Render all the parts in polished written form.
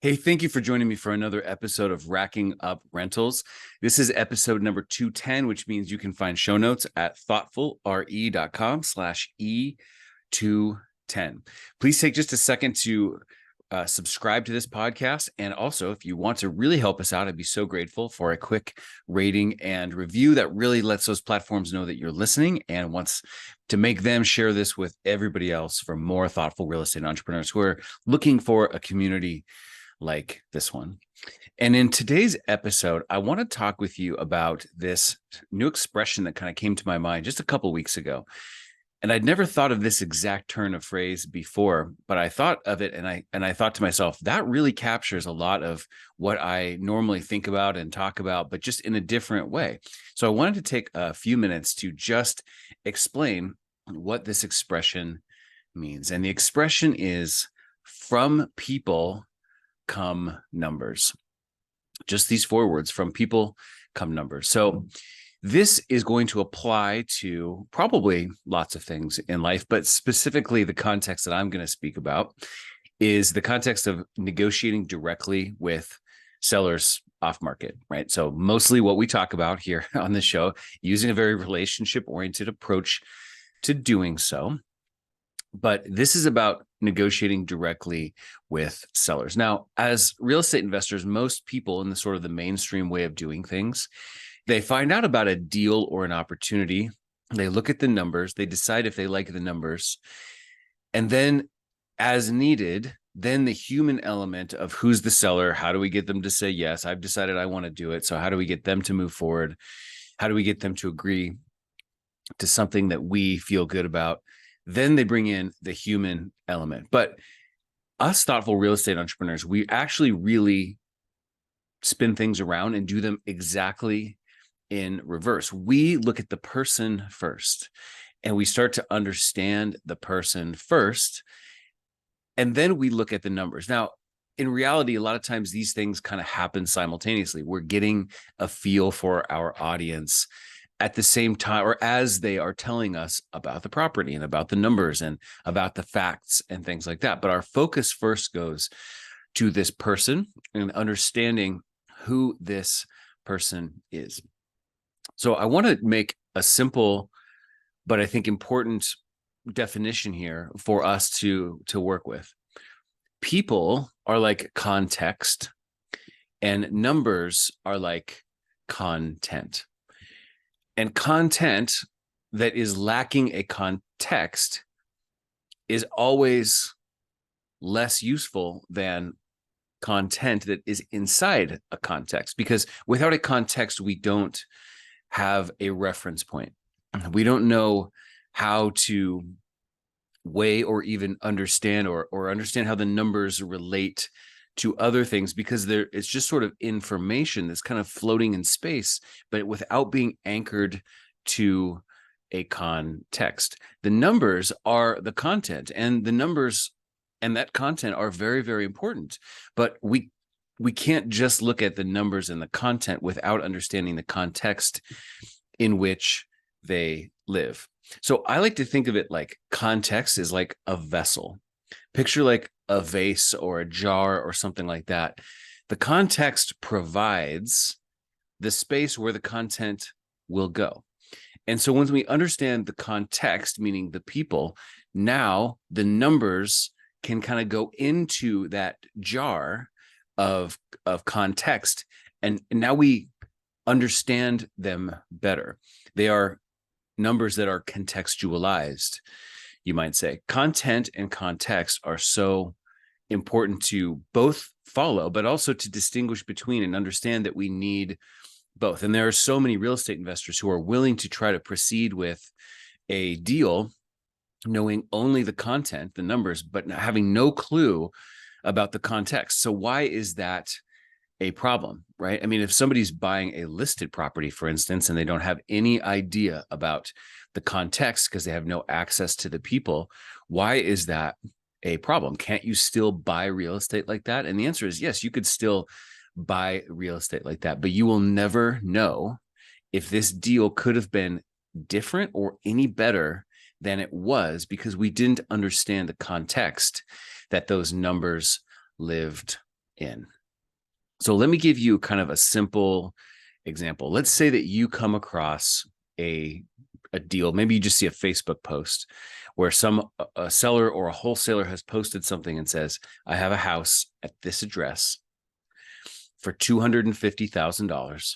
Hey, thank you for joining me for another episode of Racking Up Rentals. This is episode number 210, which means you can find show notes at thoughtfulre.com/E210. Please take just a second to subscribe to this podcast. And also, if you want to really help us out, I'd be so grateful for a quick rating and review that really lets those platforms know that you're listening and wants to make them share this with everybody else for more thoughtful real estate entrepreneurs who are looking for a community like this one. And in today's episode, I want to talk with you about this new expression that kind of came to my mind just a couple of weeks ago. And I'd never thought of this exact turn of phrase before, but I thought of it and I thought to myself, that really captures a lot of what I normally think about and talk about, but just in a different way. So I wanted to take a few minutes to just explain what this expression means. And the expression is from people come numbers. Just these four words: from people come numbers. So this is going to apply to probably lots of things in life, but specifically the context that I'm going to speak about is the context of negotiating directly with sellers off market, right? So mostly what we talk about here on the show, using a very relationship oriented approach to doing so. But this is about negotiating directly with sellers. Now, as real estate investors, most people in the sort of the mainstream way of doing things, they find out about a deal or an opportunity. They look at the numbers, they decide if they like the numbers, and then as needed, then the human element of who's the seller, how do we get them to say, yes, I've decided I want to do it. So how do we get them to move forward? How do we get them to agree to something that we feel good about? Then they bring in the human element. But us thoughtful real estate entrepreneurs, we actually really spin things around and do them exactly in reverse. We look at the person first, and we start to understand the person first, and then we look at the numbers. Now, in reality, a lot of times these things kind of happen simultaneously. We're getting a feel for our audience at the same time, or as they are telling us about the property and about the numbers and about the facts and things like that. But our focus first goes to this person and understanding who this person is. So I want to make a simple, but I think important definition here for us to work with. People are like context, and numbers are like content. And content that is lacking a context is always less useful than content that is inside a context, because without a context, we don't have a reference point. We don't know how to weigh or even understand or understand how the numbers relate to other things, because it's just sort of information that's kind of floating in space, but without being anchored to a context. The numbers are the content, and the numbers and that content are very, very important. But we can't just look at the numbers and the content without understanding the context in which they live. So I like to think of it like context is like a vessel. Picture like a vase or a jar or something like that. The context provides the space where the content will go. And so once we understand the context, meaning the people, now the numbers can kind of go into that jar of context. And now we understand them better. They are numbers that are contextualized, you might say. Content and context are so important to both follow, but also to distinguish between and understand that we need both. And there are so many real estate investors who are willing to try to proceed with a deal knowing only the content, the numbers, but having no clue about the context. So why is that a problem, right? I mean, if somebody's buying a listed property, for instance, and they don't have any idea about the context because they have no access to the people, why is that a problem? Can't you still buy real estate like that? And the answer is yes, you could still buy real estate like that, but you will never know if this deal could have been different or any better than it was, because we didn't understand the context that those numbers lived in. So let me give you kind of a simple example. Let's say that you come across a deal. Maybe you just see a Facebook post where a seller or a wholesaler has posted something and says, I have a house at this address for $250,000.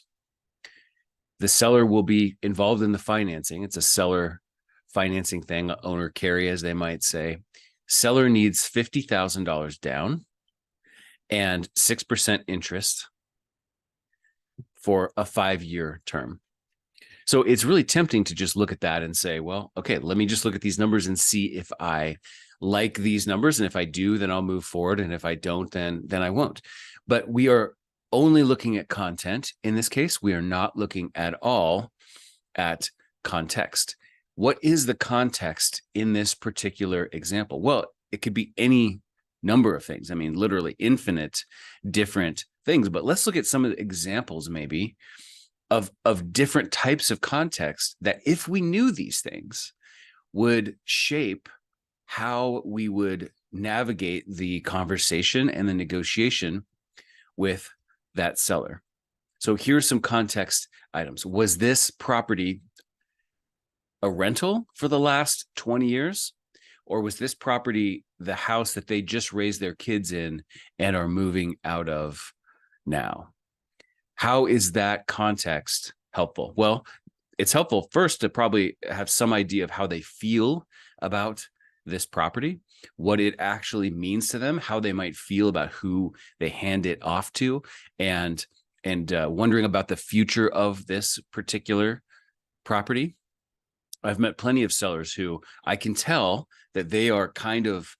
The seller will be involved in the financing. It's a seller financing thing, owner carry, as they might say. Seller needs $50,000 down and 6% interest for a 5-year term. So it's really tempting to just look at that and say, well, okay, let me just look at these numbers and see if I like these numbers. And if I do, then I'll move forward. And if I don't, then I won't. But we are only looking at content. In this case, we are not looking at all at context. What is the context in this particular example? Well, it could be any number of things. I mean, literally infinite different things. But let's look at some of the examples maybe of different types of context that, if we knew these things, would shape how we would navigate the conversation and the negotiation with that seller. So here's some context items. Was this property a rental for the last 20 years? Or was this property the house that they just raised their kids in and are moving out of now? How is that context helpful? Well, it's helpful first to probably have some idea of how they feel about this property, what it actually means to them, how they might feel about who they hand it off to, and wondering about the future of this particular property. I've met plenty of sellers who I can tell that they are kind of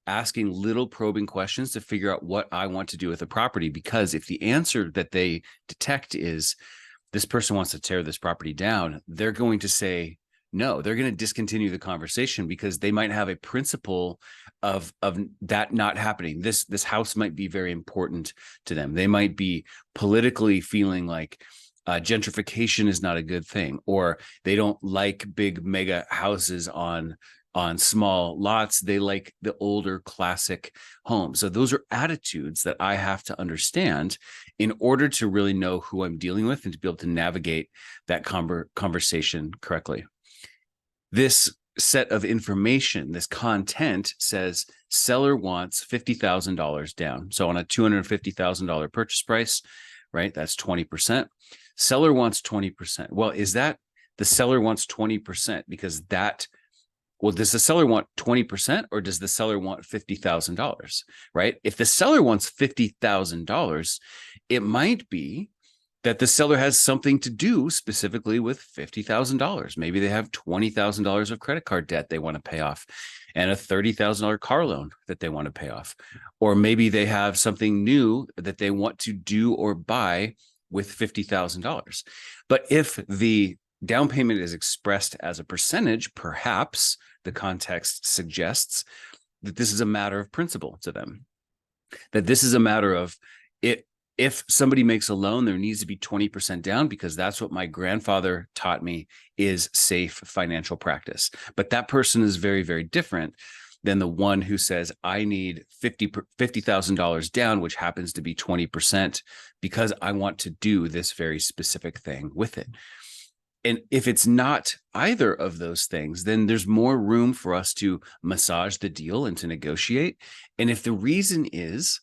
asking little probing questions to figure out what I want to do with the property, because if the answer that they detect is this person wants to tear this property down, they're going to say no. They're going to discontinue the conversation because they might have a principle of that not happening. This house might be very important to them. They might be politically feeling like gentrification is not a good thing, or they don't like big mega houses on small lots. They like the older classic homes. So those are attitudes that I have to understand in order to really know who I'm dealing with and to be able to navigate that conversation correctly. This set of information, this content says seller wants $50,000 down. So on a $250,000 purchase price, right? That's 20%. Seller wants 20%. Well, is that the seller wants 20% because does the seller want 20% or does the seller want $50,000, right? If the seller wants $50,000, it might be that the seller has something to do specifically with $50,000. Maybe they have $20,000 of credit card debt they want to pay off and a $30,000 car loan that they want to pay off. Or maybe they have something new that they want to do or buy with $50,000. But if the down payment is expressed as a percentage, perhaps the context suggests that this is a matter of principle to them, that this is a matter of it. If somebody makes a loan, there needs to be 20% down because that's what my grandfather taught me is safe financial practice. But that person is very, very different than the one who says, I need $50,000 down, which happens to be 20% because I want to do this very specific thing with it. And if it's not either of those things, then there's more room for us to massage the deal and to negotiate. And if the reason is,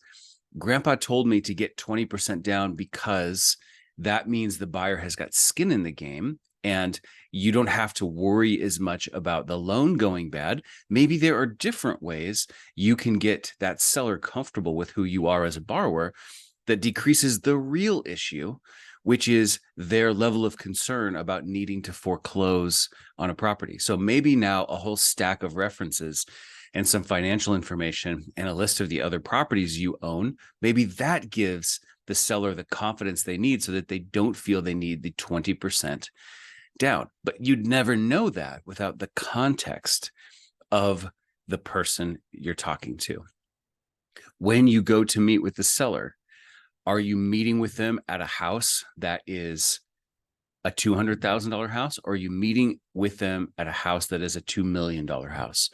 Grandpa told me to get 20% down because that means the buyer has got skin in the game and you don't have to worry as much about the loan going bad. Maybe there are different ways you can get that seller comfortable with who you are as a borrower that decreases the real issue, which is their level of concern about needing to foreclose on a property. So maybe now a whole stack of references and some financial information and a list of the other properties you own, maybe that gives the seller the confidence they need so that they don't feel they need the 20% down. But you'd never know that without the context of the person you're talking to. When you go to meet with the seller, are you meeting with them at a house that is a $200,000 house, or are you meeting with them at a house that is a $2 million house?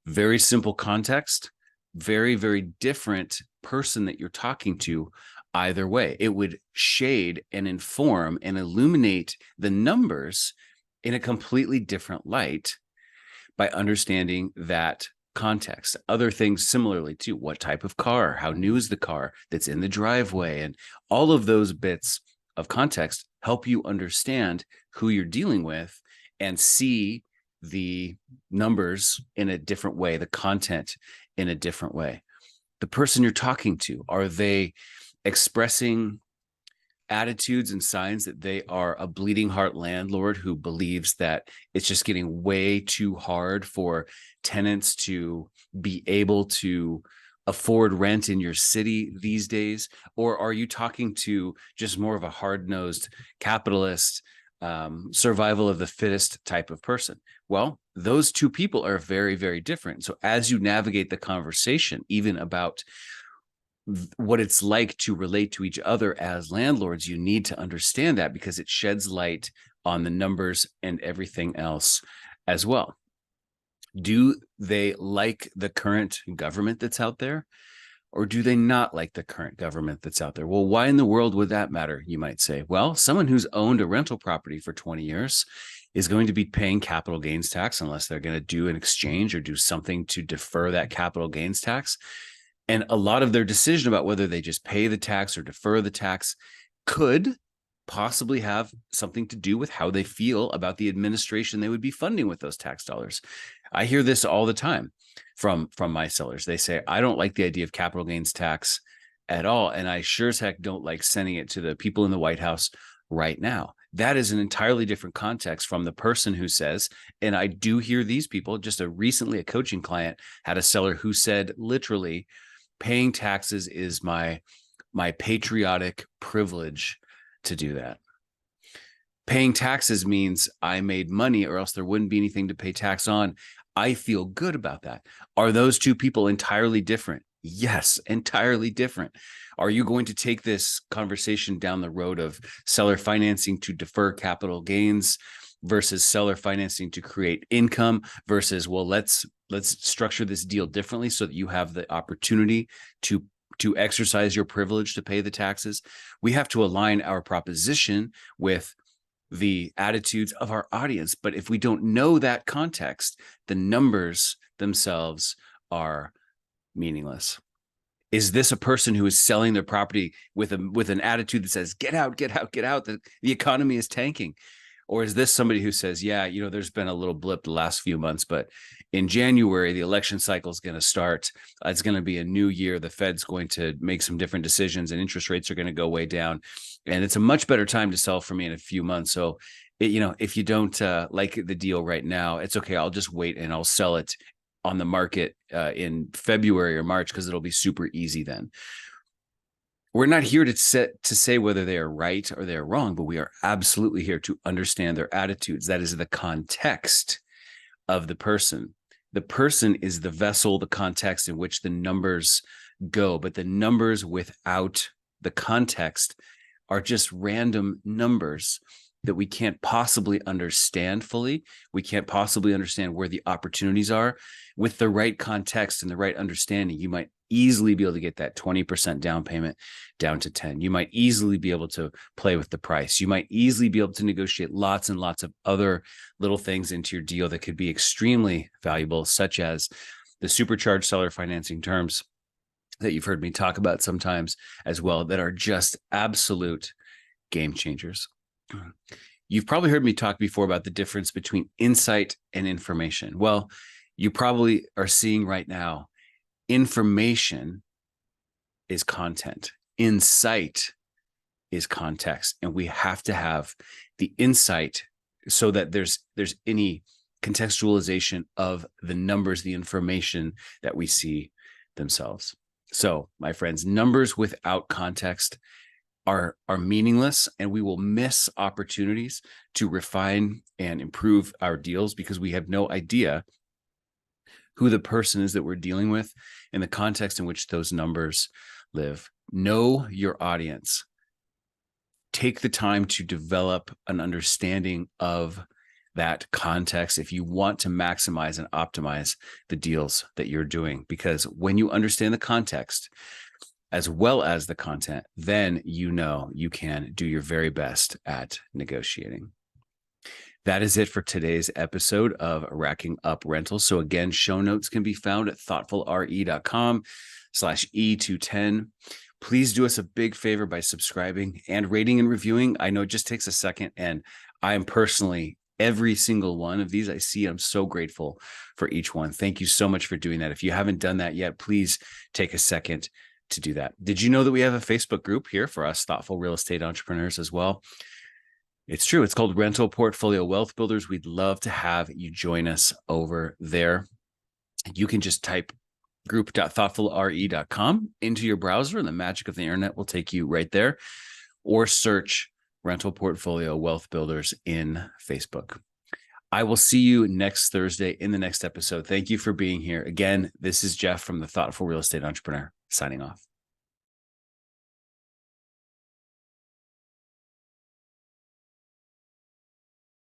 Very simple context, very, very different person that you're talking to either way. It would shade and inform and illuminate the numbers in a completely different light by understanding that context. Other things similarly too. What type of car? How new is the car that's in the driveway? And all of those bits of context help you understand who you're dealing with and see the numbers in a different way, the content in a different way. The person you're talking to, are they expressing attitudes and signs that they are a bleeding heart landlord who believes that it's just getting way too hard for tenants to be able to afford rent in your city these days? Or are you talking to just more of a hard-nosed capitalist, survival of the fittest type of person? Well, those two people are very, very different. So as you navigate the conversation, even about what it's like to relate to each other as landlords, you need to understand that, because it sheds light on the numbers and everything else as well. Do they like the current government that's out there, or do they not like the current government that's out there? Well, why in the world would that matter, you might say? Well, someone who's owned a rental property for 20 years is going to be paying capital gains tax unless they're going to do an exchange or do something to defer that capital gains tax. And a lot of their decision about whether they just pay the tax or defer the tax could possibly have something to do with how they feel about the administration they would be funding with those tax dollars. I hear this all the time from my sellers. They say, I don't like the idea of capital gains tax at all, and I sure as heck don't like sending it to the people in the White House right now. That is an entirely different context from the person who says, and I do hear these people, just recently a coaching client had a seller who said literally, paying taxes is my patriotic privilege to do that. Paying taxes means I made money, or else there wouldn't be anything to pay tax on. I feel good about that. Are those two people entirely different? Yes, entirely different. Are you going to take this conversation down the road of seller financing to defer capital gains versus seller financing to create income versus, well, let's structure this deal differently so that you have the opportunity to exercise your privilege to pay the taxes? We have to align our proposition with the attitudes of our audience. But if we don't know that context, the numbers themselves are meaningless. Is this a person who is selling their property with an attitude that says, get out, get out, get out, the economy is tanking? Or is this somebody who says, yeah, there's been a little blip the last few months, but in January, the election cycle is going to start. It's going to be a new year. The Fed's going to make some different decisions and interest rates are going to go way down. And it's a much better time to sell for me in a few months. So, if you don't like the deal right now, it's okay. I'll just wait and I'll sell it on the market in February or March, because it'll be super easy then. We're not here to say whether they are right or they're wrong, but we are absolutely here to understand their attitudes. That is the context of the person. The person is the vessel, the context in which the numbers go, but the numbers without the context are just random numbers that we can't possibly understand fully. We can't possibly understand where the opportunities are. With the right context and the right understanding, you might easily be able to get that 20% down payment down to 10. You might easily be able to play with the price. You might easily be able to negotiate lots and lots of other little things into your deal that could be extremely valuable, such as the supercharged seller financing terms that you've heard me talk about sometimes as well, that are just absolute game changers. You've probably heard me talk before about the difference between insight and information. Well, you probably are seeing right now, information is content. Insight is context. And we have to have the insight so that there's any contextualization of the numbers, the information that we see themselves. So, my friends, numbers without context are meaningless, and we will miss opportunities to refine and improve our deals because we have no idea who the person is that we're dealing with and the context in which those numbers live. Know your audience. Take the time to develop an understanding of that context if you want to maximize and optimize the deals that you're doing. Because when you understand the context, as well as the content, then you know you can do your very best at negotiating. That is it for today's episode of Racking Up Rentals. So again, show notes can be found at thoughtfulre.com/E210. Please do us a big favor by subscribing and rating and reviewing. I know it just takes a second, and I am personally, every single one of these I see, I'm so grateful for each one. Thank you so much for doing that. If you haven't done that yet, please take a second to do that. Did you know that we have a Facebook group here for us thoughtful real estate entrepreneurs as well? It's true. It's called Rental Portfolio Wealth Builders. We'd love to have you join us over there. You can just type group.thoughtfulre.com into your browser, and the magic of the internet will take you right there, or search Rental Portfolio Wealth Builders in Facebook. I will see you next Thursday in the next episode. Thank you for being here. Again, this is Jeff from the Thoughtful Real Estate Entrepreneur, signing off.